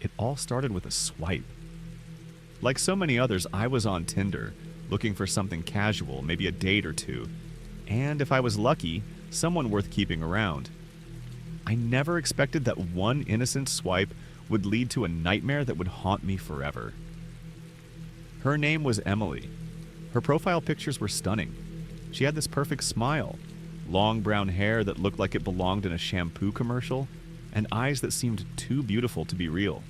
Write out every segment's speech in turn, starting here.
It all started with a swipe. Like so many others, I was on Tinder, looking for something casual, maybe a date or two, and if I was lucky, someone worth keeping around. I never expected that one innocent swipe would lead to a nightmare that would haunt me forever. Her name was Emily. Her profile pictures were stunning. She had this perfect smile, long brown hair that looked like it belonged in a shampoo commercial, and eyes that seemed too beautiful to be real.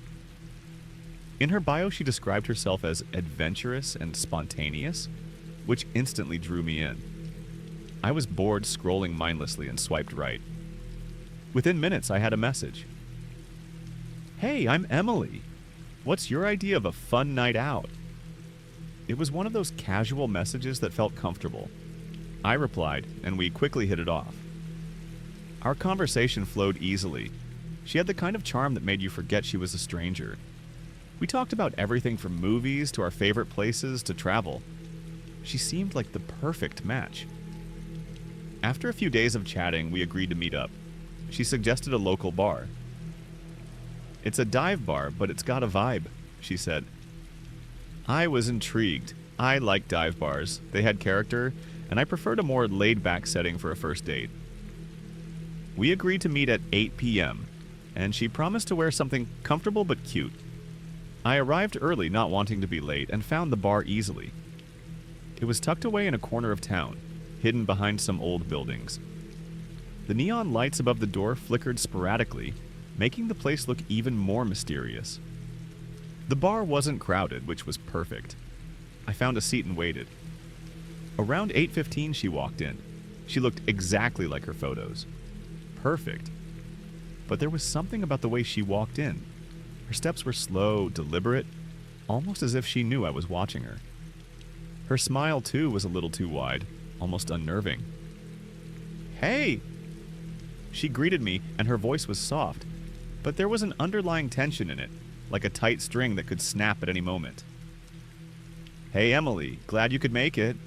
In her bio, she described herself as adventurous and spontaneous, which instantly drew me in. I was bored scrolling mindlessly and swiped right. Within minutes, I had a message. "Hey, I'm Emily. What's your idea of a fun night out?" It was one of those casual messages that felt comfortable. I replied, and we quickly hit it off. Our conversation flowed easily. She had the kind of charm that made you forget she was a stranger. We talked about everything from movies to our favorite places to travel. She seemed like the perfect match. After a few days of chatting, we agreed to meet up. She suggested a local bar. "It's a dive bar, but it's got a vibe," she said. I was intrigued. I like dive bars. They had character, and I preferred a more laid-back setting for a first date. We agreed to meet at 8 p.m., and she promised to wear something comfortable but cute. I arrived early, not wanting to be late, and found the bar easily. It was tucked away in a corner of town, hidden behind some old buildings. The neon lights above the door flickered sporadically, making the place look even more mysterious. The bar wasn't crowded, which was perfect. I found a seat and waited. Around 8:15, she walked in. She looked exactly like her photos. Perfect. But there was something about the way she walked in. Her steps were slow, deliberate, almost as if she knew I was watching her. Her smile, too, was a little too wide, almost unnerving. "Hey!" She greeted me, and her voice was soft, but there was an underlying tension in it, like a tight string that could snap at any moment. "Hey, Emily, glad you could make it."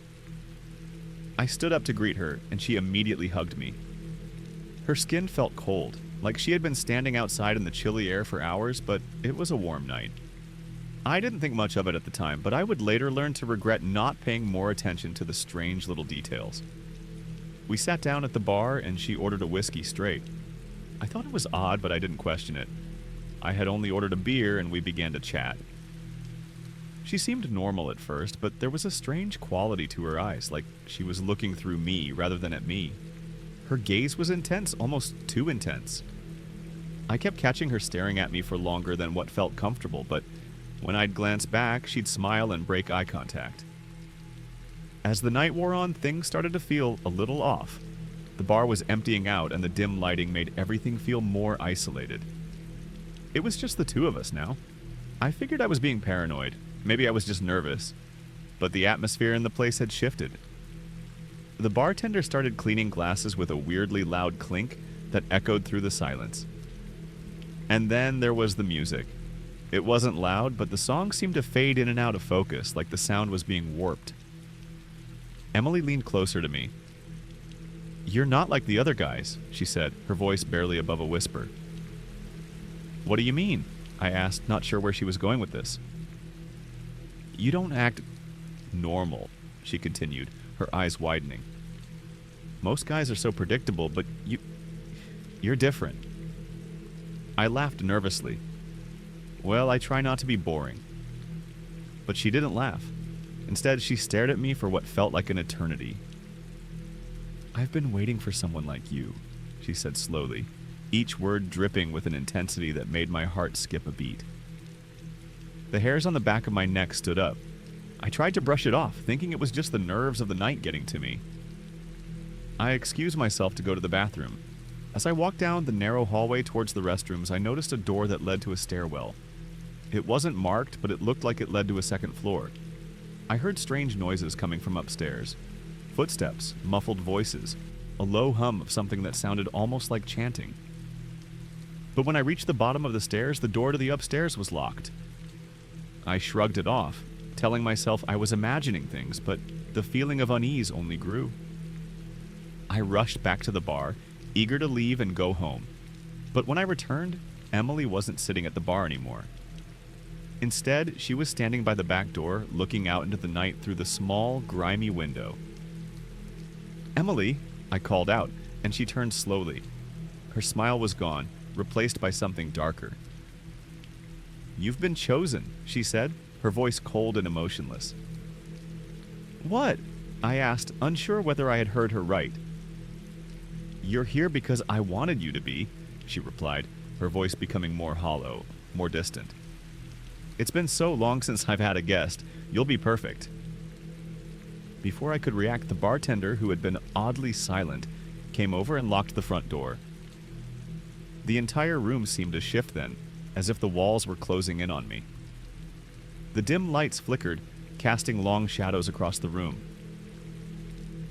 I stood up to greet her, and she immediately hugged me. Her skin felt cold, like she had been standing outside in the chilly air for hours, but it was a warm night. I didn't think much of it at the time, but I would later learn to regret not paying more attention to the strange little details. We sat down at the bar, and she ordered a whiskey straight. I thought it was odd, but I didn't question it. I had only ordered a beer, and we began to chat. She seemed normal at first, but there was a strange quality to her eyes, like she was looking through me rather than at me. Her gaze was intense, almost too intense. I kept catching her staring at me for longer than what felt comfortable, but when I'd glance back, she'd smile and break eye contact. As the night wore on, things started to feel a little off. The bar was emptying out, and the dim lighting made everything feel more isolated. It was just the two of us now. I figured I was being paranoid. Maybe I was just nervous. But the atmosphere in the place had shifted. The bartender started cleaning glasses with a weirdly loud clink that echoed through the silence. And then there was the music. It wasn't loud, but the song seemed to fade in and out of focus, like the sound was being warped. Emily leaned closer to me. "You're not like the other guys," she said, her voice barely above a whisper. "What do you mean?" I asked, not sure where she was going with this. "You don't act normal," she continued, her eyes widening. "Most guys are so predictable, but you're different." I laughed nervously. "Well, I try not to be boring." But she didn't laugh. Instead, she stared at me for what felt like an eternity. "I've been waiting for someone like you," she said slowly, each word dripping with an intensity that made my heart skip a beat. The hairs on the back of my neck stood up. I tried to brush it off, thinking it was just the nerves of the night getting to me. I excused myself to go to the bathroom. As I walked down the narrow hallway towards the restrooms, I noticed a door that led to a stairwell. It wasn't marked, but it looked like it led to a second floor. I heard strange noises coming from upstairs. Footsteps, muffled voices, a low hum of something that sounded almost like chanting. But when I reached the bottom of the stairs, the door to the upstairs was locked. I shrugged it off, telling myself I was imagining things, but the feeling of unease only grew. I rushed back to the bar, eager to leave and go home. But when I returned, Emily wasn't sitting at the bar anymore. Instead, she was standing by the back door, looking out into the night through the small, grimy window. "Emily," I called out, and she turned slowly. Her smile was gone, replaced by something darker. "You've been chosen," she said, her voice cold and emotionless. "What?" I asked, unsure whether I had heard her right. "You're here because I wanted you to be," she replied, her voice becoming more hollow, more distant. "It's been so long since I've had a guest. You'll be perfect." Before I could react, the bartender, who had been oddly silent, came over and locked the front door. The entire room seemed to shift then, as if the walls were closing in on me. The dim lights flickered, casting long shadows across the room.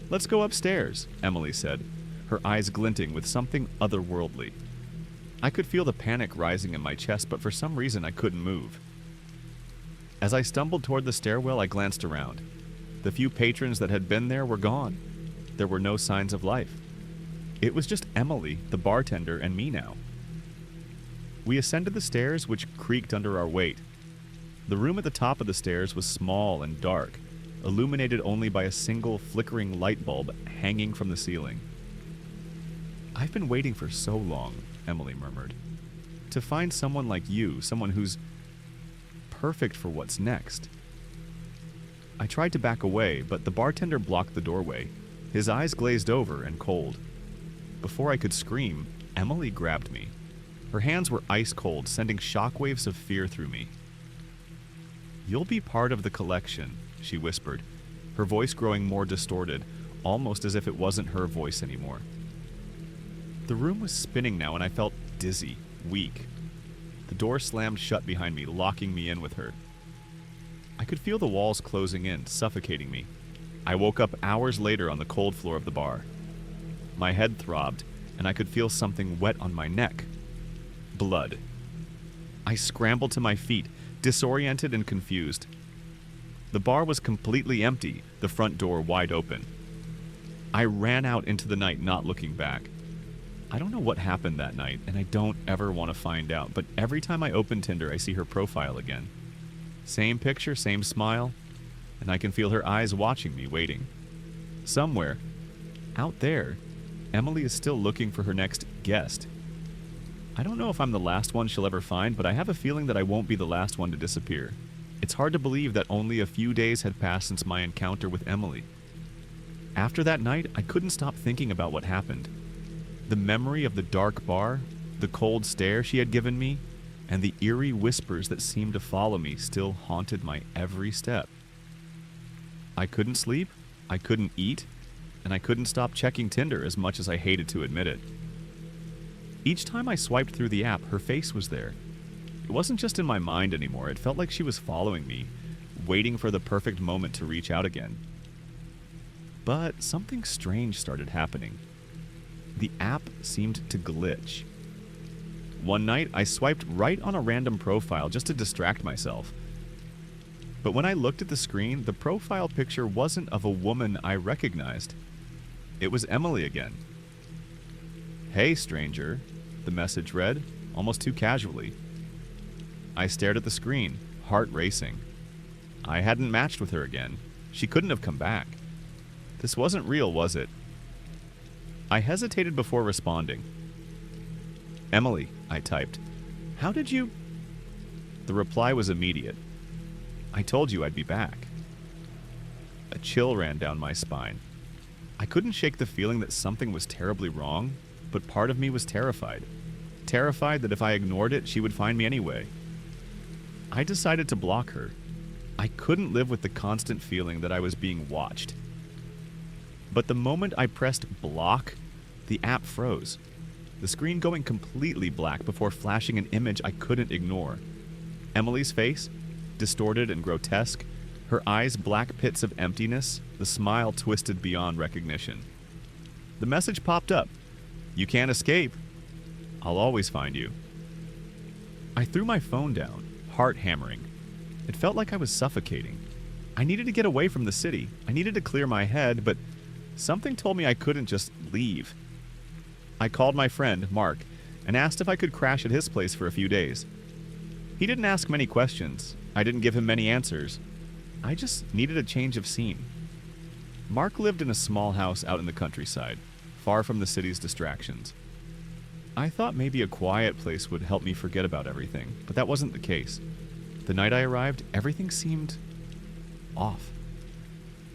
"Let's go upstairs," Emily said, her eyes glinting with something otherworldly. I could feel the panic rising in my chest, but for some reason I couldn't move. As I stumbled toward the stairwell, I glanced around. The few patrons that had been there were gone. There were no signs of life. It was just Emily, the bartender, and me now. We ascended the stairs, which creaked under our weight. The room at the top of the stairs was small and dark, illuminated only by a single flickering light bulb hanging from the ceiling. "I've been waiting for so long," Emily murmured. "To find someone like you, someone who's perfect for what's next." I tried to back away, but the bartender blocked the doorway, his eyes glazed over and cold. Before I could scream, Emily grabbed me. Her hands were ice cold, sending shockwaves of fear through me. "You'll be part of the collection," she whispered, her voice growing more distorted, almost as if it wasn't her voice anymore. The room was spinning now, and I felt dizzy, weak. The door slammed shut behind me, locking me in with her. I could feel the walls closing in, suffocating me. I woke up hours later on the cold floor of the bar. My head throbbed, and I could feel something wet on my neck. Blood. I scrambled to my feet, disoriented and confused. The bar was completely empty, the front door wide open. I ran out into the night, not looking back. I don't know what happened that night, and I don't ever want to find out, but every time I open Tinder, I see her profile again. Same picture, same smile, and I can feel her eyes watching me, waiting. Somewhere, out there, Emily is still looking for her next guest. I don't know if I'm the last one she'll ever find, but I have a feeling that I won't be the last one to disappear. It's hard to believe that only a few days had passed since my encounter with Emily. After that night, I couldn't stop thinking about what happened. The memory of the dark bar, the cold stare she had given me, and the eerie whispers that seemed to follow me still haunted my every step. I couldn't sleep, I couldn't eat, and I couldn't stop checking Tinder as much as I hated to admit it. Each time I swiped through the app, her face was there. It wasn't just in my mind anymore, it felt like she was following me, waiting for the perfect moment to reach out again. But something strange started happening. The app seemed to glitch. One night, I swiped right on a random profile just to distract myself. But when I looked at the screen, the profile picture wasn't of a woman I recognized. It was Emily again. "Hey, stranger," the message read, almost too casually. I stared at the screen, heart racing. I hadn't matched with her again. She couldn't have come back. This wasn't real, was it? I hesitated before responding. "Emily," I typed. "How did you—" The reply was immediate. "I told you I'd be back." A chill ran down my spine. I couldn't shake the feeling that something was terribly wrong, but part of me was terrified. Terrified that if I ignored it, she would find me anyway. I decided to block her. I couldn't live with the constant feeling that I was being watched. But the moment I pressed block, the app froze, the screen going completely black before flashing an image I couldn't ignore. Emily's face, distorted and grotesque, her eyes black pits of emptiness, the smile twisted beyond recognition. The message popped up. "You can't escape. I'll always find you." I threw my phone down, heart hammering. It felt like I was suffocating. I needed to get away from the city. I needed to clear my head, but something told me I couldn't just leave. I called my friend, Mark, and asked if I could crash at his place for a few days. He didn't ask many questions, I didn't give him many answers. I just needed a change of scene. Mark lived in a small house out in the countryside, far from the city's distractions. I thought maybe a quiet place would help me forget about everything, but that wasn't the case. The night I arrived, everything seemed off.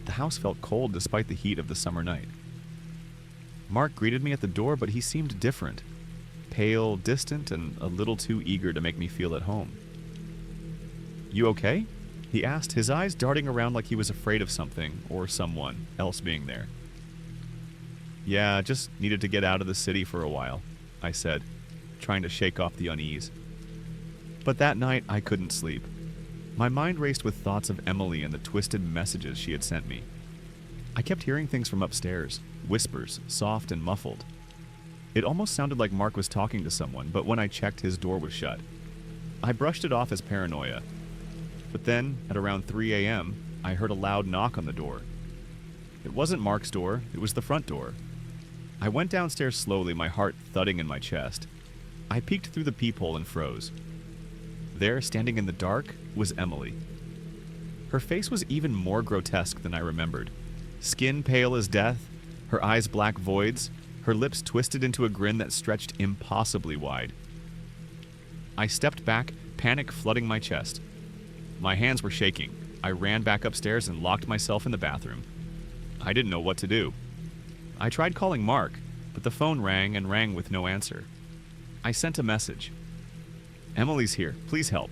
The house felt cold despite the heat of the summer night. Mark greeted me at the door, but he seemed different. Pale, distant, and a little too eager to make me feel at home. "You okay?" he asked, his eyes darting around like he was afraid of something or someone else being there. "Yeah, just needed to get out of the city for a while," I said, trying to shake off the unease. But that night, I couldn't sleep. My mind raced with thoughts of Emily and the twisted messages she had sent me. I kept hearing things from upstairs, whispers, soft and muffled. It almost sounded like Mark was talking to someone, but when I checked, his door was shut. I brushed it off as paranoia. But then, at around 3 a.m., I heard a loud knock on the door. It wasn't Mark's door, it was the front door. I went downstairs slowly, my heart thudding in my chest. I peeked through the peephole and froze. There, standing in the dark, was Emily. Her face was even more grotesque than I remembered. Skin pale as death, her eyes black voids, her lips twisted into a grin that stretched impossibly wide. I stepped back, panic flooding my chest. My hands were shaking. I ran back upstairs and locked myself in the bathroom. I didn't know what to do. I tried calling Mark, but the phone rang and rang with no answer. I sent a message. "Emily's here. Please help."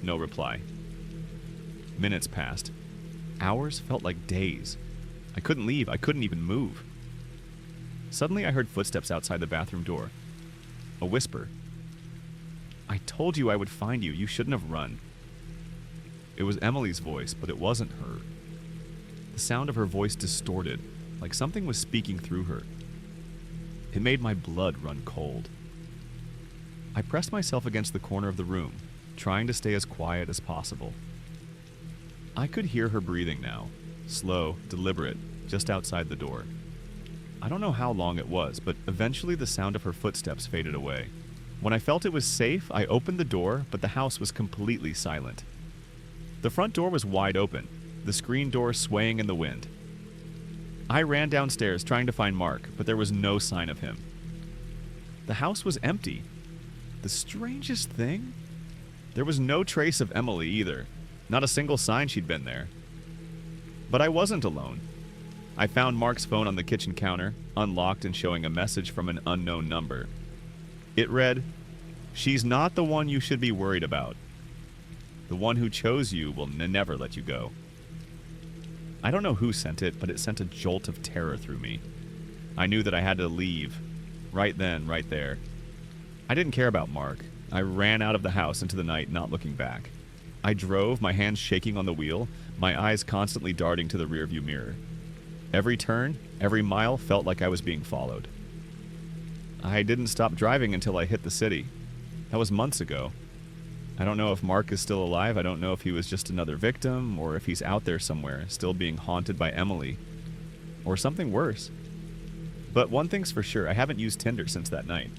No reply. Minutes passed. Hours felt like days. I couldn't leave. I couldn't even move. Suddenly, I heard footsteps outside the bathroom door. A whisper. "I told you I would find you. You shouldn't have run." It was Emily's voice, but it wasn't her. The sound of her voice distorted, like something was speaking through her. It made my blood run cold. I pressed myself against the corner of the room, trying to stay as quiet as possible. I could hear her breathing now, slow, deliberate, just outside the door. I don't know how long it was, but eventually the sound of her footsteps faded away. When I felt it was safe, I opened the door, but the house was completely silent. The front door was wide open, the screen door swaying in the wind. I ran downstairs trying to find Mark, but there was no sign of him. The house was empty. The strangest thing? There was no trace of Emily either. Not a single sign she'd been there. But I wasn't alone. I found Mark's phone on the kitchen counter, unlocked and showing a message from an unknown number. It read, "She's not the one you should be worried about. The one who chose you will never let you go." I don't know who sent it, but it sent a jolt of terror through me. I knew that I had to leave. Right then, right there. I didn't care about Mark. I ran out of the house into the night, not looking back. I drove, my hands shaking on the wheel, my eyes constantly darting to the rearview mirror. Every turn, every mile felt like I was being followed. I didn't stop driving until I hit the city. That was months ago. I don't know if Mark is still alive. I don't know if he was just another victim, or if he's out there somewhere, still being haunted by Emily. Or something worse. But one thing's for sure, I haven't used Tinder since that night.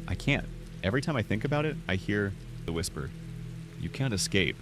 I can't. Every time I think about it, I hear the whisper, "You can't escape."